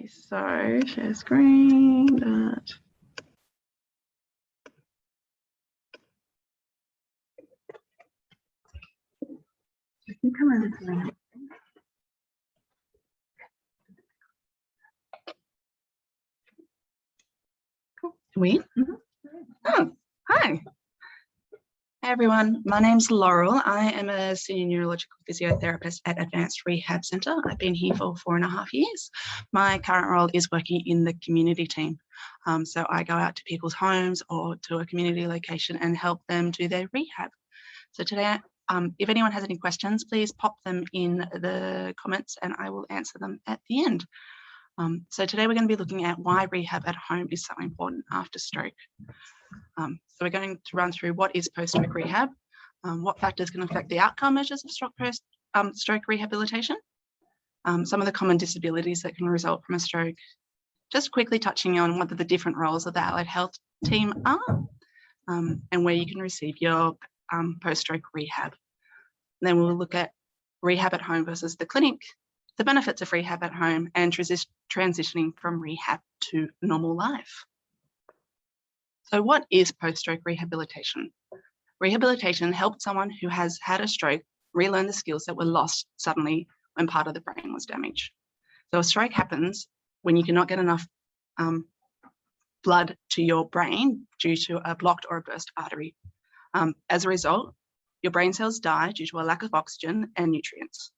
Okay, so share screen. That. I can come over to that. Cool. We? Oh, hi. Hi everyone, my name's Laurel. I am a senior neurological physiotherapist at Advanced Rehab Centre. I've been here for 4.5 years. My current role is working in the community team. So I go out to people's homes or to a community location and help them do their rehab. So today, if anyone has any questions, please pop them in the comments and I will answer them at the end. So today we're going to be looking at why rehab at home is so important after stroke. So we're going to run through what is post-stroke rehab, what factors can affect the outcome measures of stroke rehabilitation, some of the common disabilities that can result from a stroke, just quickly touching on what the different roles of the allied health team are, and where you can receive your post-stroke rehab. And then we'll look at rehab at home versus the clinic, the benefits of rehab at home, and transitioning from rehab to normal life. So what is post-stroke rehabilitation? Rehabilitation helps someone who has had a stroke relearn the skills that were lost suddenly when part of the brain was damaged. So a stroke happens when you cannot get enough blood to your brain due to a blocked or a burst artery. As a result, your brain cells die due to a lack of oxygen and nutrients.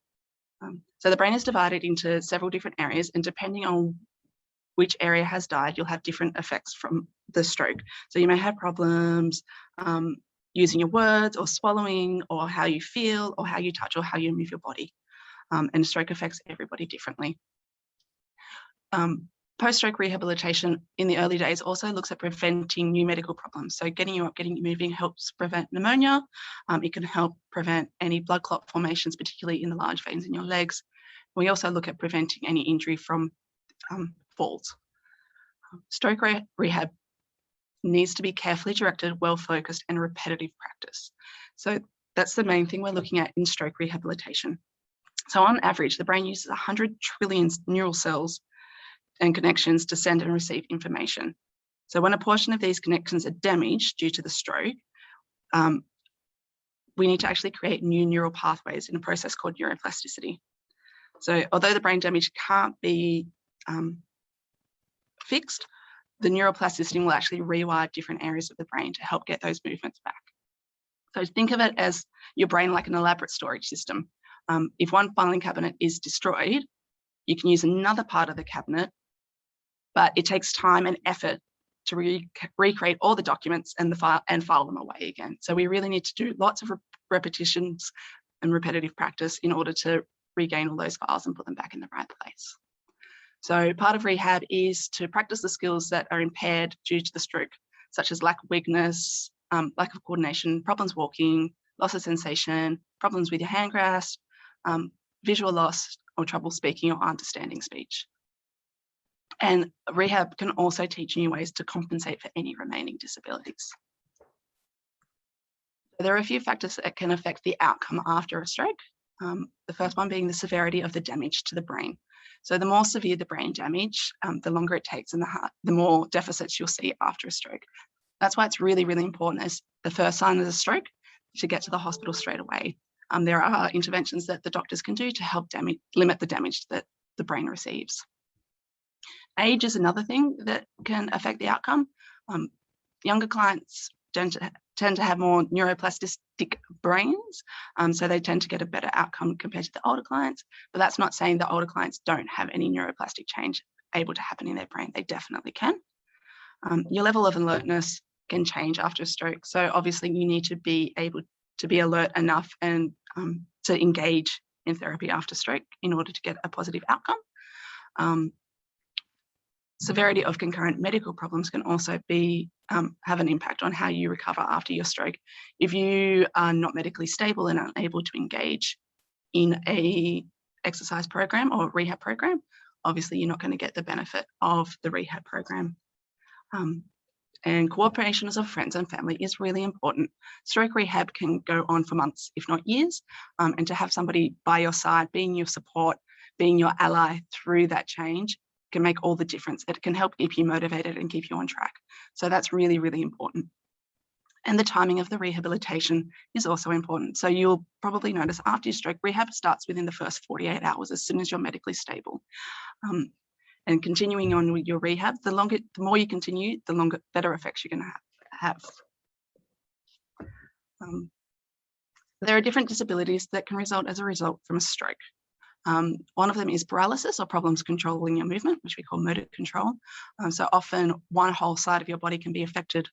So the brain is divided into several different areas, and depending on which area has died, you'll have different effects from the stroke. So you may have problems using your words or swallowing or how you feel or how you touch or how you move your body. And stroke affects everybody differently. Post-stroke rehabilitation in the early days also looks at preventing new medical problems. So getting you up, getting you moving helps prevent pneumonia. It can help prevent any blood clot formations, particularly in the large veins in your legs. We also look at preventing any injury from falls. Stroke rehab needs to be carefully directed, well-focused and repetitive practice. So that's the main thing we're looking at in stroke rehabilitation. So on average, the brain uses 100 trillion neural cells and connections to send and receive information. So when a portion of these connections are damaged due to the stroke, we need to actually create new neural pathways in a process called neuroplasticity. So although the brain damage can't be fixed, the neuroplasticity will actually rewire different areas of the brain to help get those movements back. So think of it as your brain like an elaborate storage system. If one filing cabinet is destroyed, you can use another part of the cabinet, but it takes time and effort to recreate all the documents and file them away again. So we really need to do lots of repetitions and repetitive practice in order to regain all those files and put them back in the right place. So part of rehab is to practice the skills that are impaired due to the stroke, such as lack of weakness, lack of coordination, problems walking, loss of sensation, problems with your hand grasp, visual loss or trouble speaking or understanding speech. And rehab can also teach new ways to compensate for any remaining disabilities. There are a few factors that can affect the outcome after a stroke. The first one being the severity of the damage to the brain. So the more severe the brain damage, the longer it takes and the more deficits you'll see after a stroke. That's why it's really, really important as the first sign of a stroke to get to the hospital straight away. There are interventions that the doctors can do to help limit the damage that the brain receives. Age is another thing that can affect the outcome. Younger clients tend to have more neuroplastic brains, so they tend to get a better outcome compared to the older clients. But that's not saying that older clients don't have any neuroplastic change able to happen in their brain. They definitely can. Your level of alertness can change after a stroke. So obviously you need to be able to be alert enough and to engage in therapy after stroke in order to get a positive outcome. Severity of concurrent medical problems can also have an impact on how you recover after your stroke. If you are not medically stable and unable to engage in a exercise program or rehab program, obviously you're not going to get the benefit of the rehab program. And cooperation of friends and family is really important. Stroke rehab can go on for months, if not years, and to have somebody by your side, being your support, being your ally through that change can make all the difference. It can help keep you motivated and keep you on track. So that's really, really important. And the timing of the rehabilitation is also important. So you'll probably notice after your stroke, rehab starts within the first 48 hours as soon as you're medically stable. And continuing on with your rehab, the more you continue, the better effects you're going to have. There are different disabilities that can result as a result from a stroke. One of them is paralysis or problems controlling your movement, which we call motor control. So often one whole side of your body can be affected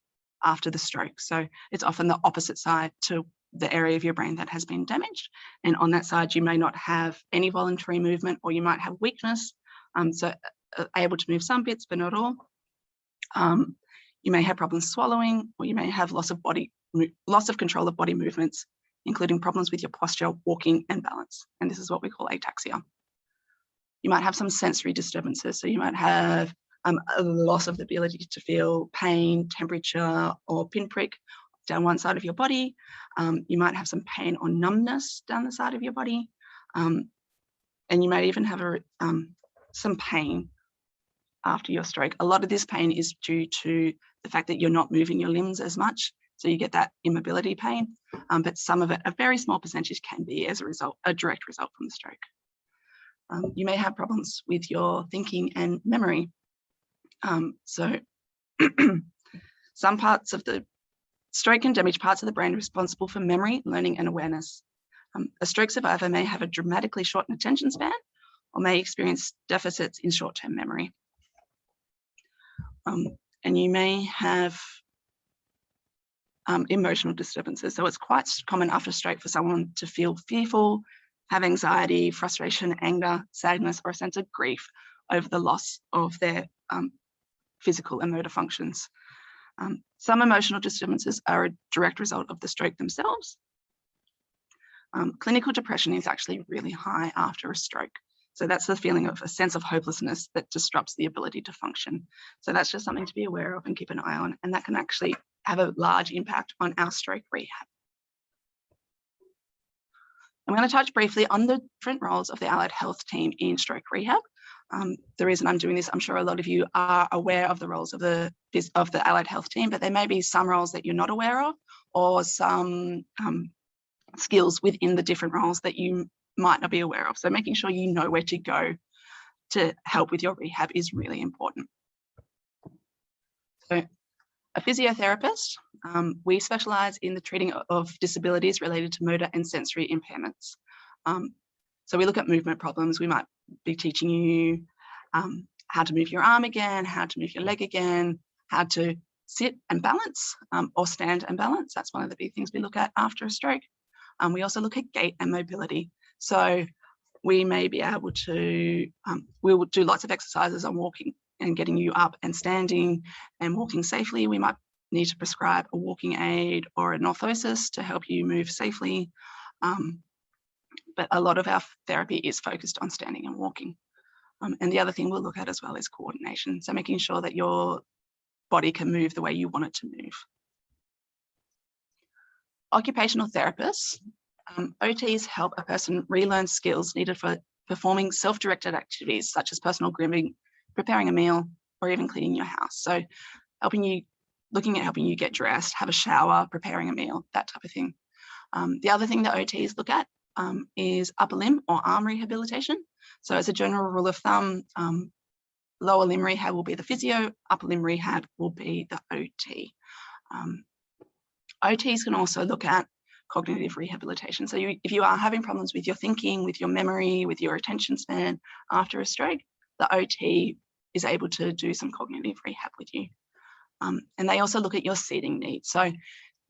after the stroke. So it's often the opposite side to the area of your brain that has been damaged. And on that side, you may not have any voluntary movement, or you might have weakness. So able to move some bits, but not all. You may have problems swallowing, or you may have loss of control of body movements, including problems with your posture, walking, and balance. And this is what we call ataxia. You might have some sensory disturbances. So you might have a loss of the ability to feel pain, temperature, or pinprick down one side of your body. You might have some pain or numbness down the side of your body. And you might even have some pain after your stroke. A lot of this pain is due to the fact that you're not moving your limbs as much. So you get that immobility pain, but some of it, a very small percentage, can be as a direct result from the stroke. You may have problems with your thinking and memory. So some parts of the stroke can damage parts of the brain responsible for memory, learning, and awareness. A stroke survivor may have a dramatically shortened attention span, or may experience deficits in short-term memory. And you may have emotional disturbances. So it's quite common after stroke for someone to feel fearful, have anxiety, frustration, anger, sadness, or a sense of grief over the loss of their physical and motor functions. Some emotional disturbances are a direct result of the stroke themselves. Clinical depression is actually really high after a stroke. So that's the feeling of a sense of hopelessness that disrupts the ability to function. So that's just something to be aware of and keep an eye on, and that can actually have a large impact on our stroke rehab. I'm going to touch briefly on the different roles of the allied health team in stroke rehab. The reason I'm doing this, I'm sure a lot of you are aware of the roles of the allied health team, but there may be some roles that you're not aware of, or some skills within the different roles that you might not be aware of. So making sure you know where to go to help with your rehab is really important. So a physiotherapist, we specialize in the treating of disabilities related to motor and sensory impairments. So we look at movement problems. We might be teaching you how to move your arm again, how to move your leg again, how to sit and balance, or stand and balance. That's one of the big things we look at after a stroke. We also look at gait and mobility. So we may be able to, we will do lots of exercises on walking and getting you up and standing and walking safely. We might need to prescribe a walking aid or an orthosis to help you move safely. But a lot of our therapy is focused on standing and walking. And the other thing we'll look at as well is coordination. So making sure that your body can move the way you want it to move. Occupational therapists, OTs help a person relearn skills needed for performing self-directed activities such as personal grooming, preparing a meal, or even cleaning your house. So looking at helping you get dressed, have a shower, preparing a meal, that type of thing. The other thing that OTs look at is upper limb or arm rehabilitation. So as a general rule of thumb, lower limb rehab will be the physio, upper limb rehab will be the OT. OTs can also look at cognitive rehabilitation. So if you are having problems with your thinking, with your memory, with your attention span after a stroke, the OT is able to do some cognitive rehab with you. And they also look at your seating needs. So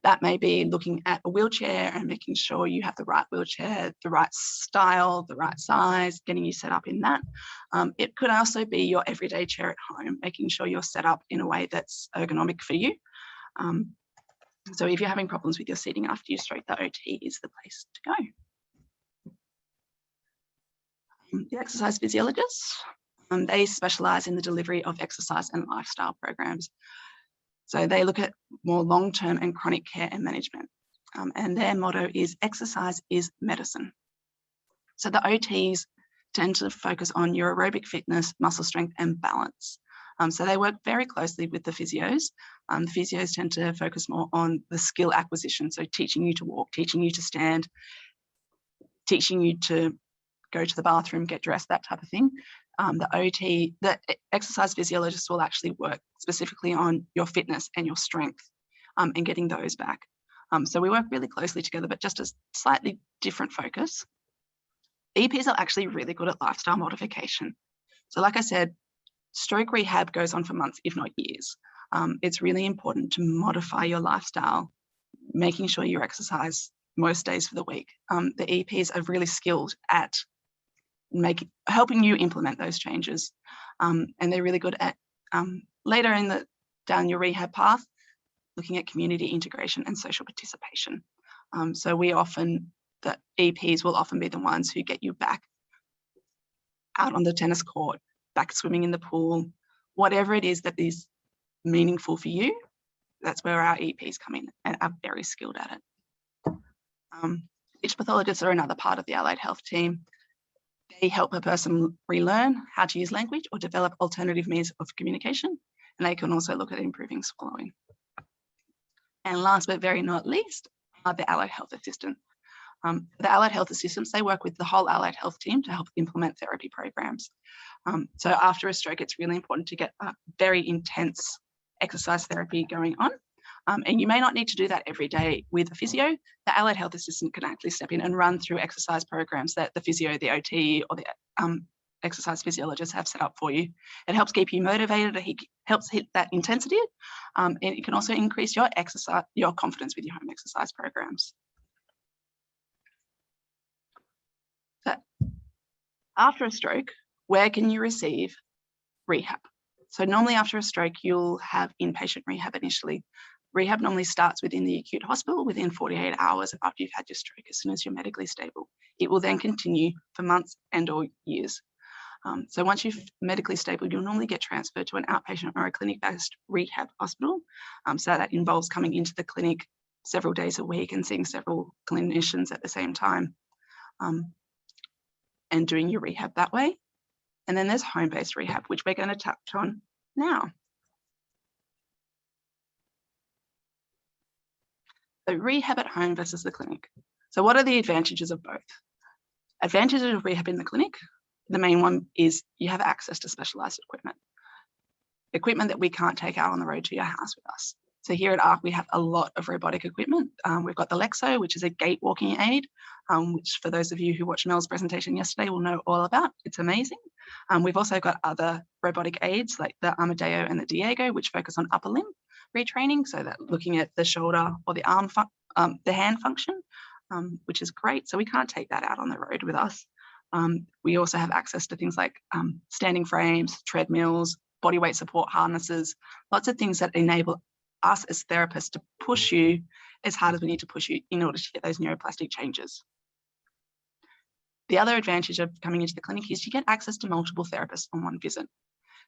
that may be looking at a wheelchair and making sure you have the right wheelchair, the right style, the right size, getting you set up in that. It could also be your everyday chair at home, making sure you're set up in a way that's ergonomic for you. So if you're having problems with your seating after your stroke, the OT is the place to go. The exercise physiologists, they specialize in the delivery of exercise and lifestyle programs. So they look at more long-term and chronic care and management. And their motto is exercise is medicine. So the OTs tend to focus on your aerobic fitness, muscle strength, and balance. So they work very closely with the physios. The physios tend to focus more on the skill acquisition, so teaching you to walk, teaching you to stand, teaching you to go to the bathroom, get dressed, that type of thing. The exercise physiologist will actually work specifically on your fitness and your strength and getting those back. So we work really closely together, but just a slightly different focus. EPs are actually really good at lifestyle modification. So like I said, stroke rehab goes on for months, if not years. It's really important to modify your lifestyle, making sure you exercise most days for the week. The EPs are really skilled at helping you implement those changes. And they're really good at later down your rehab path, looking at community integration and social participation. So the EPs will often be the ones who get you back out on the tennis court, back swimming in the pool, whatever it is that is meaningful for you. That's where our EPs come in and are very skilled at it. Speech pathologists are another part of the allied health team. They help a person relearn how to use language or develop alternative means of communication, and they can also look at improving swallowing. And last but very not least are the allied health assistants. The allied health assistants, they work with the whole allied health team to help implement therapy programs. So after a stroke, it's really important to get a very intense exercise therapy going on. And you may not need to do that every day with a physio. The allied health assistant can actually step in and run through exercise programs that the physio, the OT, or the exercise physiologist have set up for you. It helps keep you motivated, it helps hit that intensity, and it can also increase your confidence with your home exercise programs. So after a stroke, where can you receive rehab? So normally after a stroke, you'll have inpatient rehab initially. Rehab normally starts within the acute hospital within 48 hours after you've had your stroke, as soon as you're medically stable. It will then continue for months and/or years. So once you're medically stable, you'll normally get transferred to an outpatient or a clinic-based rehab hospital. So that involves coming into the clinic several days a week and seeing several clinicians at the same time and doing your rehab that way. And then there's home-based rehab, which we're going to touch on now. So rehab at home versus the clinic. So what are the advantages of both? Advantages of rehab in the clinic, the main one is you have access to specialized equipment that we can't take out on the road to your house with us. So here at ARC, we have a lot of robotic equipment. We've got the Lexo, which is a gait walking aid, which for those of you who watched Mel's presentation yesterday will know all about. It's amazing. We've also got other robotic aids like the Armadeo and the Diego, which focus on upper limb retraining, so that looking at the shoulder or the arm, the hand function, which is great. So we can't take that out on the road with us. We also have access to things like standing frames, treadmills, body weight support harnesses, lots of things that enable us as therapists to push you as hard as we need to push you in order to get those neuroplastic changes. The other advantage of coming into the clinic is you get access to multiple therapists on one visit.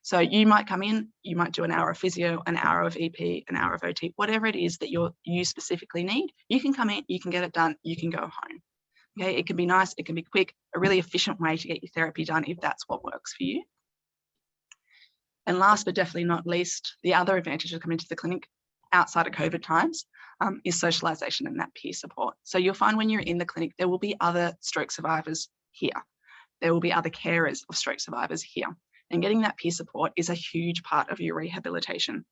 So you might come in, you might do an hour of physio, an hour of EP, an hour of OT, whatever it is that you specifically need. You can come in, you can get it done, you can go home. Okay, it can be nice, it can be quick, a really efficient way to get your therapy done if that's what works for you. And last but definitely not least, the other advantage of coming to the clinic outside of COVID times is socialization and that peer support. So you'll find when you're in the clinic, there will be other stroke survivors here. There will be other carers of stroke survivors here. And getting that peer support is a huge part of your rehabilitation.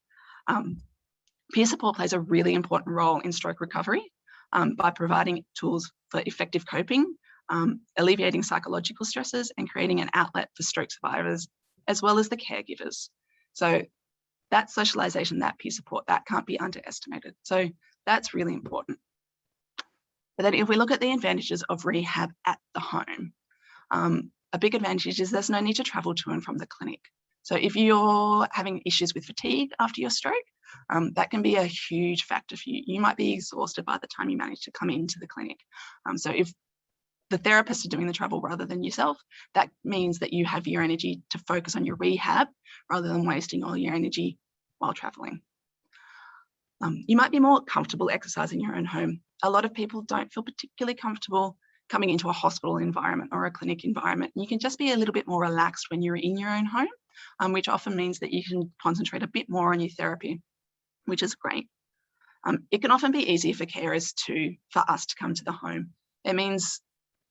Peer support plays a really important role in stroke recovery by providing tools for effective coping, alleviating psychological stresses, and creating an outlet for stroke survivors, as well as the caregivers. So that socialization, that peer support, that can't be underestimated. So that's really important. But then if we look at the advantages of rehab at the home, a big advantage is there's no need to travel to and from the clinic. So if you're having issues with fatigue after your stroke, that can be a huge factor for you. You might be exhausted by the time you manage to come into the clinic. So if the therapists are doing the travel rather than yourself, that means that you have your energy to focus on your rehab rather than wasting all your energy while traveling. You might be more comfortable exercising in your own home. A lot of people don't feel particularly comfortable coming into a hospital environment or a clinic environment. You can just be a little bit more relaxed when you're in your own home, which often means that you can concentrate a bit more on your therapy, which is great. It can often be easier for carers for us to come to the home. It means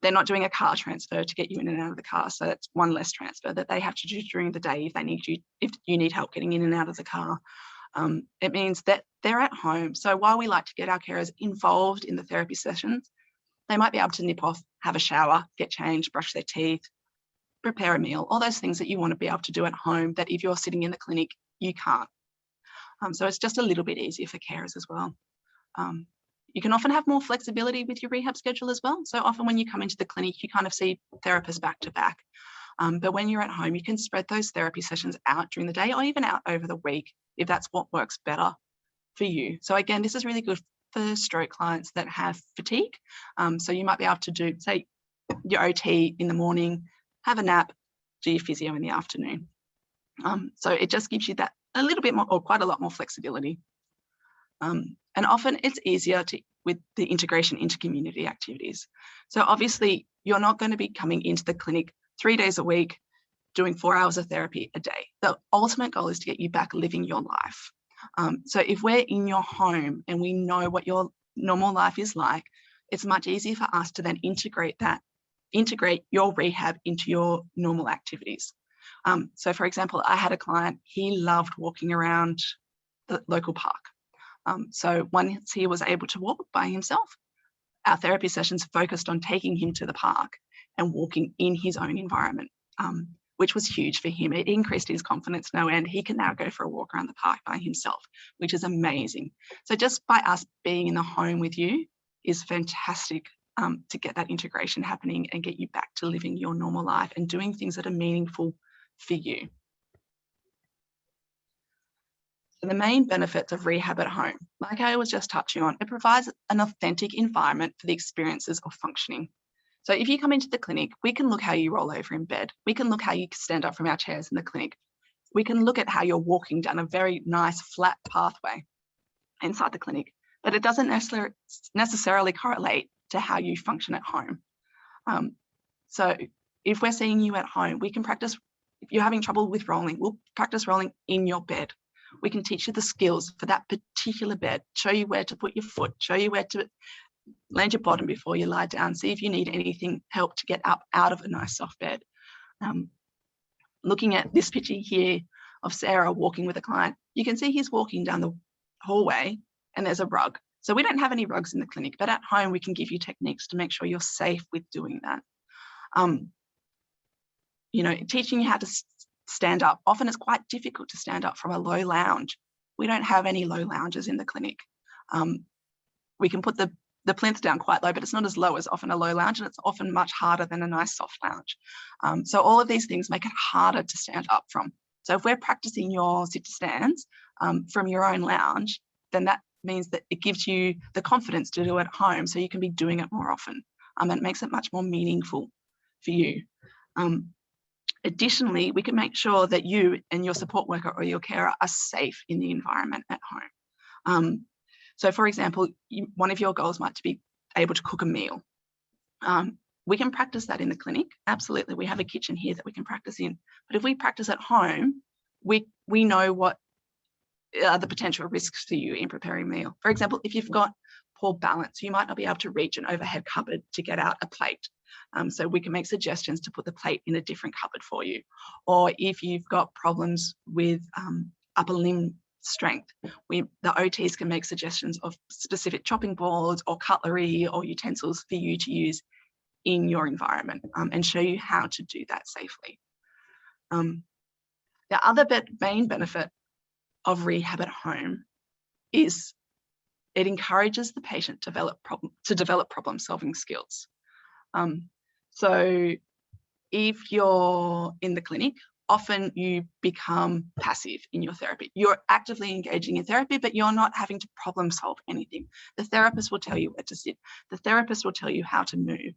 they're not doing a car transfer to get you in and out of the car. So that's one less transfer that they have to do during the day if you need help getting in and out of the car. It means that they're at home. So while we like to get our carers involved in the therapy sessions, they might be able to nip off, have a shower, get changed, brush their teeth, prepare a meal, all those things that you want to be able to do at home that if you're sitting in the clinic, you can't. So it's just a little bit easier for carers as well. You can often have more flexibility with your rehab schedule as well. So often when you come into the clinic, you kind of see therapists back to back. But when you're at home, you can spread those therapy sessions out during the day or even out over the week if that's what works better for you. So again, this is really good for stroke clients that have fatigue. So you might be able to do, say, your OT in the morning, have a nap, do your physio in the afternoon. So it just gives you that a little bit more or quite a lot more flexibility. And often it's easier with the integration into community activities. So obviously you're not going to be coming into the clinic 3 days a week, doing 4 hours of therapy a day. The ultimate goal is to get you back living your life. So if we're in your home and we know what your normal life is like, it's much easier for us to then integrate your rehab into your normal activities. So for example, I had a client, he loved walking around the local park. So once he was able to walk by himself, our therapy sessions focused on taking him to the park and walking in his own environment, which was huge for him. It increased his confidence no end. He can now go for a walk around the park by himself, which is amazing. So just by us being in the home with you is fantastic to get that integration happening and get you back to living your normal life and doing things that are meaningful for you. So the main benefits of rehab at home, like I was just touching on, it provides an authentic environment for the experiences of functioning. So if you come into the clinic, we can look how you roll over in bed. We can look how you stand up from our chairs in the clinic. We can look at how you're walking down a very nice flat pathway inside the clinic, but it doesn't necessarily correlate to how you function at home. So if we're seeing you at home, we can practice. If you're having trouble with rolling, we'll practice rolling in your bed. We can teach you the skills for that particular bed, show you where to put your foot, show you where to land your bottom before you lie down, see if you need anything, help to get up out of a nice soft bed. Looking at this picture here of Sarah walking with a client, you can see he's walking down the hallway and there's a rug. So we don't have any rugs in the clinic, but at home we can give you techniques to make sure you're safe with doing that. Teaching you how to stand up. Often it's quite difficult to stand up from a low lounge. We don't have any low lounges in the clinic. We can put the plinth down quite low, but it's not as low as often a low lounge, and it's often much harder than a nice soft lounge. So all of these things make it harder to stand up from. So if we're practicing your sit to stands from your own lounge, then that means that it gives you the confidence to do it at home, so you can be doing it more often. And it makes it much more meaningful for you. Additionally, we can make sure that you and your support worker or your carer are safe in the environment at home. So for example, one of your goals might be able to cook a meal. We can practice that in the clinic. Absolutely, we have a kitchen here that we can practice in. But if we practice at home, we know what are the potential risks for you in preparing a meal. For example, if you've got poor balance, you might not be able to reach an overhead cupboard to get out a plate. So we can make suggestions to put the plate in a different cupboard for you. Or if you've got problems with upper limb strength, the OTs can make suggestions of specific chopping boards or cutlery or utensils for you to use in your environment and show you how to do that safely. The other main benefit of rehab at home is it encourages the patient to develop problem-solving skills. So if you're in the clinic, often you become passive in your therapy. You're actively engaging in therapy, but you're not having to problem solve anything. The therapist will tell you where to sit. The therapist will tell you how to move.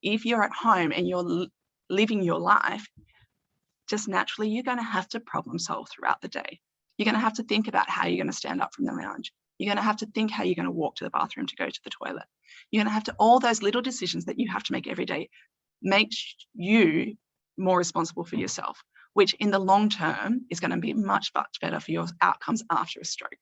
If you're at home and you're living your life, just naturally, you're going to have to problem solve throughout the day. You're going to have to think about how you're going to stand up from the lounge. You're going to have to think how you're going to walk to the bathroom to go to the toilet. You're going to have to, all those little decisions that you have to make every day makes you more responsible for yourself, which in the long term is going to be much, much better for your outcomes after a stroke.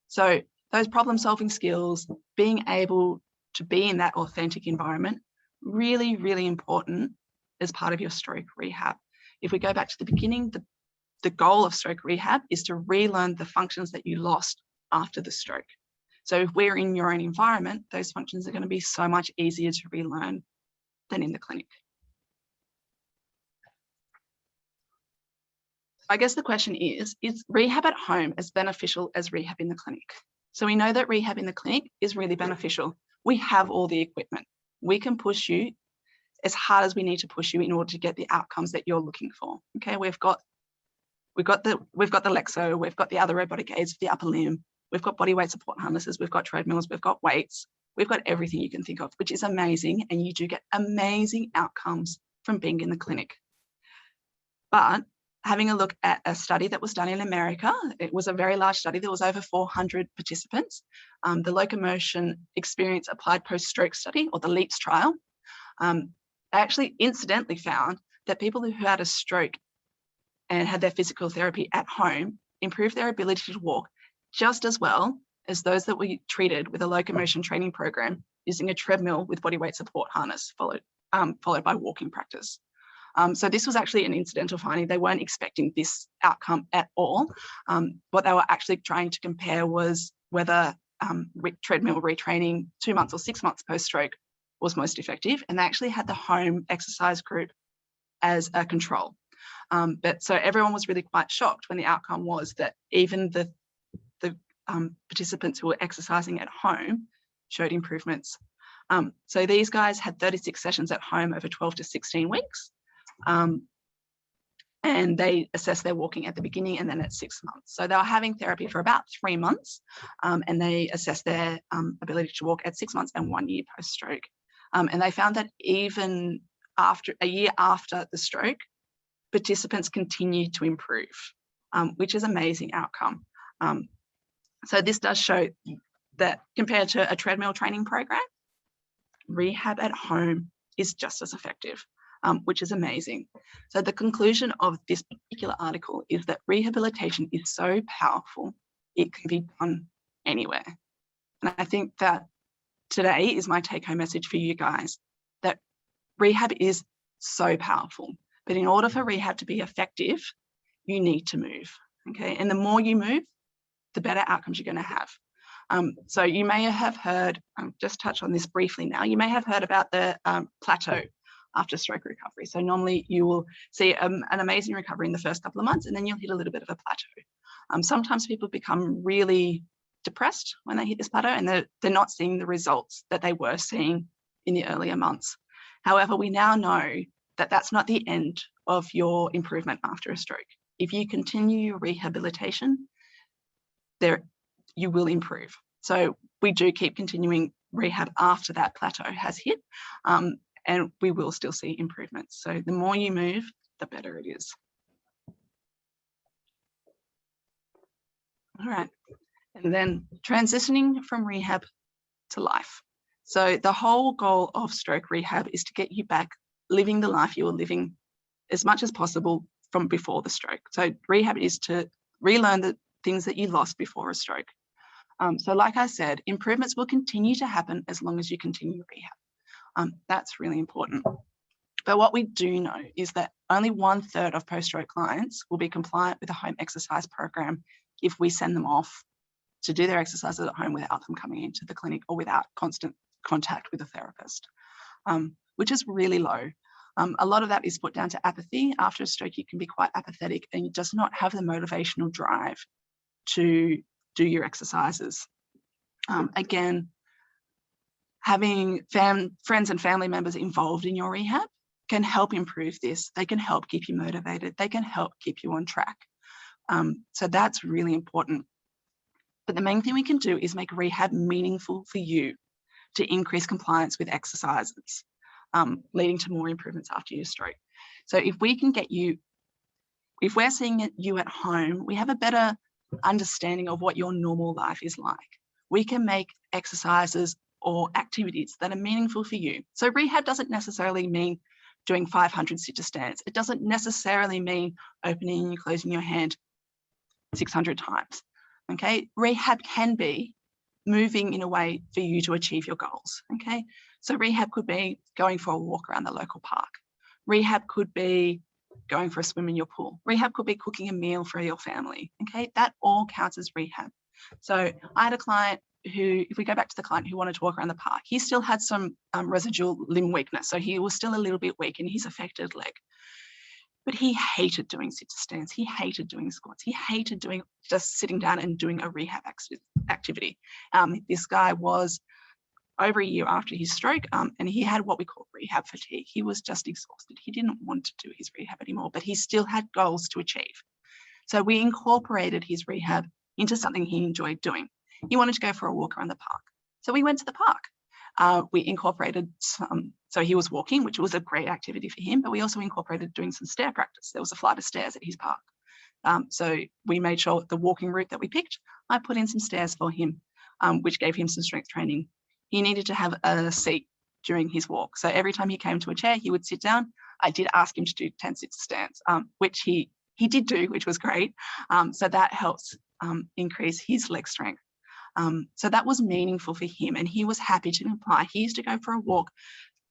So those problem solving skills, being able to be in that authentic environment, really, really important as part of your stroke rehab. If we go back to the beginning, the goal of stroke rehab is to relearn the functions that you lost after the stroke. So if we're in your own environment, those functions are going to be so much easier to relearn than in the clinic. I guess the question is rehab at home as beneficial as rehab in the clinic? So we know that rehab in the clinic is really beneficial. We have all the equipment. We can push you as hard as we need to push you in order to get the outcomes that you're looking for. Okay, we've got the Lexo, we've got the other robotic aids for the upper limb, we've got body weight support harnesses, we've got treadmills, we've got weights, we've got everything you can think of, which is amazing, and you do get amazing outcomes from being in the clinic. But having a look at a study that was done in America, it was a very large study. There was over 400 participants. The Locomotion Experience Applied Post-Stroke Study, or the LEAPS trial, actually incidentally found that people who had a stroke and had their physical therapy at home improved their ability to walk just as well as those that were treated with a locomotion training program using a treadmill with body weight support harness followed by walking practice. So this was actually an incidental finding. They weren't expecting this outcome at all. What they were actually trying to compare was whether treadmill retraining 2 months or 6 months post-stroke was most effective. And they actually had the home exercise group as a control. But so everyone was really quite shocked when the outcome was that even the participants who were exercising at home showed improvements. So these guys had 36 sessions at home over 12 to 16 weeks. And they assessed their walking at the beginning and then at 6 months. So they were having therapy for about 3 months, and they assessed their ability to walk at 6 months and 1 year post-stroke. And they found that even after a year after the stroke, participants continued to improve, which is an amazing outcome. So this does show that compared to a treadmill training program, rehab at home is just as effective, which is amazing. So the conclusion of this particular article is that rehabilitation is so powerful, it can be done anywhere. And I think that today is my take-home message for you guys, that rehab is so powerful. But in order for rehab to be effective, you need to move, okay? And the more you move, the better outcomes you're going to have. So you may have heard, just touch on this briefly now, you may have heard about the plateau after stroke recovery. So normally you will see an amazing recovery in the first couple of months, and then you'll hit a little bit of a plateau. Sometimes people become really depressed when they hit this plateau, and they're not seeing the results that they were seeing in the earlier months. However, we now know that that's not the end of your improvement after a stroke. If you continue your rehabilitation, you will improve. So we do keep continuing rehab after that plateau has hit, and we will still see improvements. So the more you move, the better it is. All right, and then transitioning from rehab to life. So the whole goal of stroke rehab is to get you back living the life you were living as much as possible from before the stroke. So rehab is to relearn the things that you lost before a stroke. So like I said, improvements will continue to happen as long as you continue rehab. That's really important. But what we do know is that only 1/3 of post-stroke clients will be compliant with a home exercise program if we send them off to do their exercises at home without them coming into the clinic or without constant contact with a therapist, which is really low. A lot of that is put down to apathy. After a stroke, you can be quite apathetic and you just not have the motivational drive to do your exercises. Again, having friends and family members involved in your rehab can help improve this. They can help keep you motivated. They can help keep you on track. So that's really important. But the main thing we can do is make rehab meaningful for you to increase compliance with exercises, leading to more improvements after your stroke. So if we can get you, if we're seeing you at home, we have a better understanding of what your normal life is like. We can make exercises or activities that are meaningful for you. So rehab doesn't necessarily mean doing 500 sit to stands. It doesn't necessarily mean opening and closing your hand 600 times. Okay, rehab can be moving in a way for you to achieve your goals. Okay, so rehab could be going for a walk around the local park. Rehab could be going for a swim in your pool. Rehab could be cooking a meal for your family. Okay, that all counts as rehab. So I had a client who, if we go back to the client who wanted to walk around the park, he still had some residual limb weakness. So he was still a little bit weak in his affected leg. But he hated doing sit to stands. He hated doing squats. He hated doing just sitting down and doing a rehab activity. This guy was over a year after his stroke, and he had what we call rehab fatigue. He was just exhausted. He didn't want to do his rehab anymore, but he still had goals to achieve. So we incorporated his rehab into something he enjoyed doing. He wanted to go for a walk around the park. So we went to the park. We incorporated some, so he was walking, which was a great activity for him, but we also incorporated doing some stair practice. There was a flight of stairs at his park. So we made sure the walking route that we picked, I put in some stairs for him, which gave him some strength training. He needed to have a seat during his walk. So every time he came to a chair, he would sit down. I did ask him to do 10 sit stands, which he did do, which was great. So that helps increase his leg strength. So that was meaningful for him, and he was happy to apply. He used to go for a walk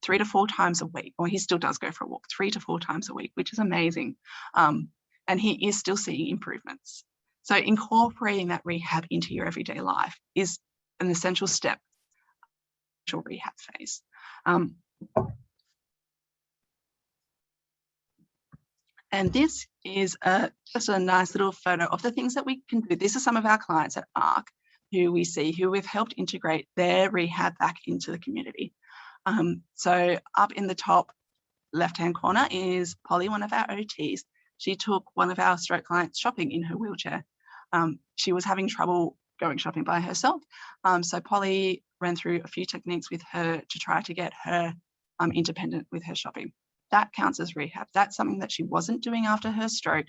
3 to 4 times a week, or he still does go for a walk 3 to 4 times a week, which is amazing. And he is still seeing improvements. So incorporating that rehab into your everyday life is an essential step in the rehab phase. And this is just a nice little photo of the things that we can do. These are some of our clients at ARC who we see, who we've helped integrate their rehab back into the community. So up in the top left-hand corner is Polly, one of our OTs. She took one of our stroke clients shopping in her wheelchair. She was having trouble going shopping by herself. So Polly ran through a few techniques with her to try to get her independent with her shopping. That counts as rehab. That's something that she wasn't doing after her stroke,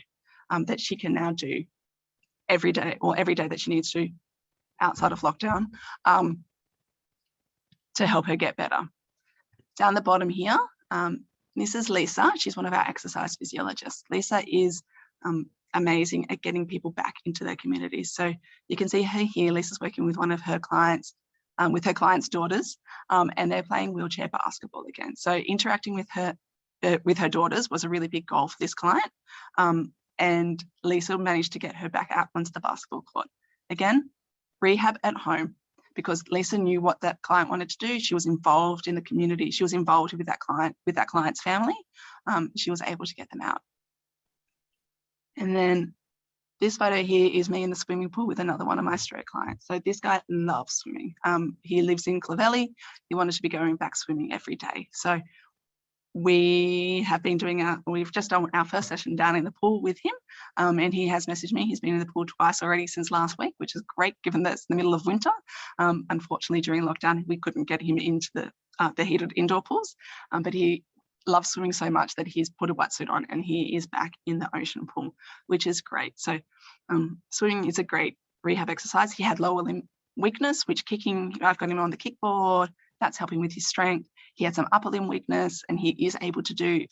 that she can now do every day, or every day that she needs to outside of lockdown, to help her get better. Down the bottom here, this is Lisa. She's one of our exercise physiologists. Lisa is amazing at getting people back into their communities. So you can see her here. Lisa's working with one of her clients, with her client's daughters, and they're playing wheelchair basketball again. So interacting with her daughters was a really big goal for this client. And Lisa managed to get her back out onto the basketball court. Again, rehab at home, because Lisa knew what that client wanted to do. She was involved in the community. She was involved with that client's family. She was able to get them out. And then this photo here is me in the swimming pool with another one of my stroke clients. So this guy loves swimming. He lives in Clovelly. He wanted to be going back swimming every day. So we have been we've just done our first session down in the pool with him, and he has messaged me. He's been in the pool twice already since last week, which is great given that it's the middle of winter. Unfortunately, during lockdown, we couldn't get him into the heated indoor pools, but he loves swimming so much that he's put a wetsuit on and he is back in the ocean pool, which is great. So swimming is a great rehab exercise. He had lower limb weakness, which kicking, I've got him on the kickboard, that's helping with his strength. He had some upper limb weakness, and he is able to do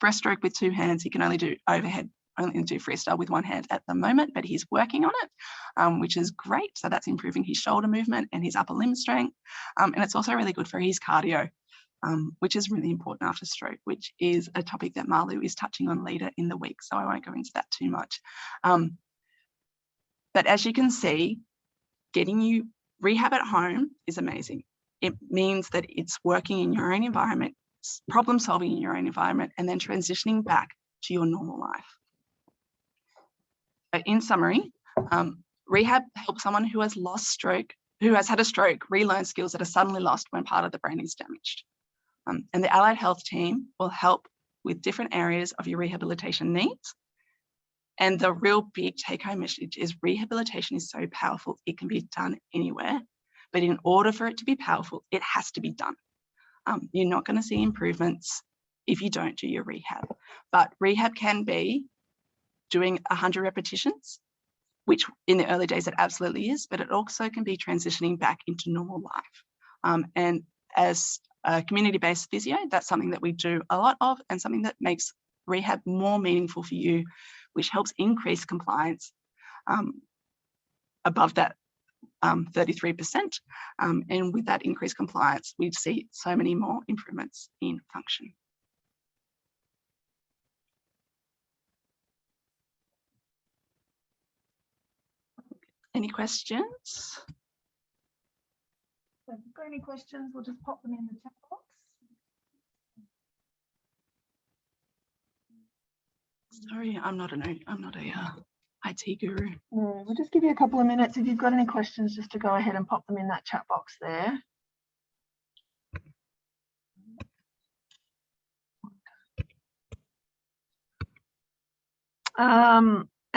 breaststroke with 2 hands. He can only do overhead, only do freestyle with 1 hand at the moment, but he's working on it, which is great. So that's improving his shoulder movement and his upper limb strength. And it's also really good for his cardio, which is really important after stroke, which is a topic that Marlu is touching on later in the week. So I won't go into that too much. But as you can see, getting you rehab at home is amazing. It means that it's working in your own environment, problem solving in your own environment, and then transitioning back to your normal life. So in summary, rehab helps someone who has had a stroke, relearn skills that are suddenly lost when part of the brain is damaged. And the allied health team will help with different areas of your rehabilitation needs. And the real big take-home message is rehabilitation is so powerful, it can be done anywhere. But in order for it to be powerful, it has to be done. You're not going to see improvements if you don't do your rehab. But rehab can be doing 100 repetitions which in the early days it absolutely is, but it also can be transitioning back into normal life. And as a community-based physio, that's something that we do a lot of, and something that makes rehab more meaningful for you, which helps increase compliance above that 33%. And with that increased compliance, we see so many more improvements in function. Any questions? So if you've got any questions, we'll just pop them in the chat box. Sorry, I'm not a IT guru. No, we'll just give you a couple of minutes if you've got any questions, just to go ahead and pop them in that chat box there.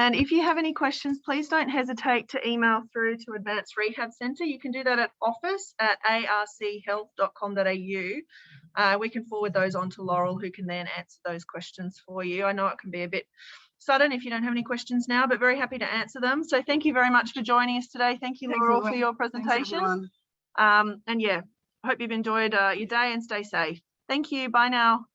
And if you have any questions, please don't hesitate to email through to Advanced Rehab Centre. You can do that at office@archealth.com.au. We can forward those on to Laurel, who can then answer those questions for you. I know it can be a bit sudden if you don't have any questions now, but very happy to answer them. So thank you very much for joining us today. Thank you, Laurel, for your presentation. And yeah, hope you've enjoyed your day, and stay safe. Thank you. Bye now.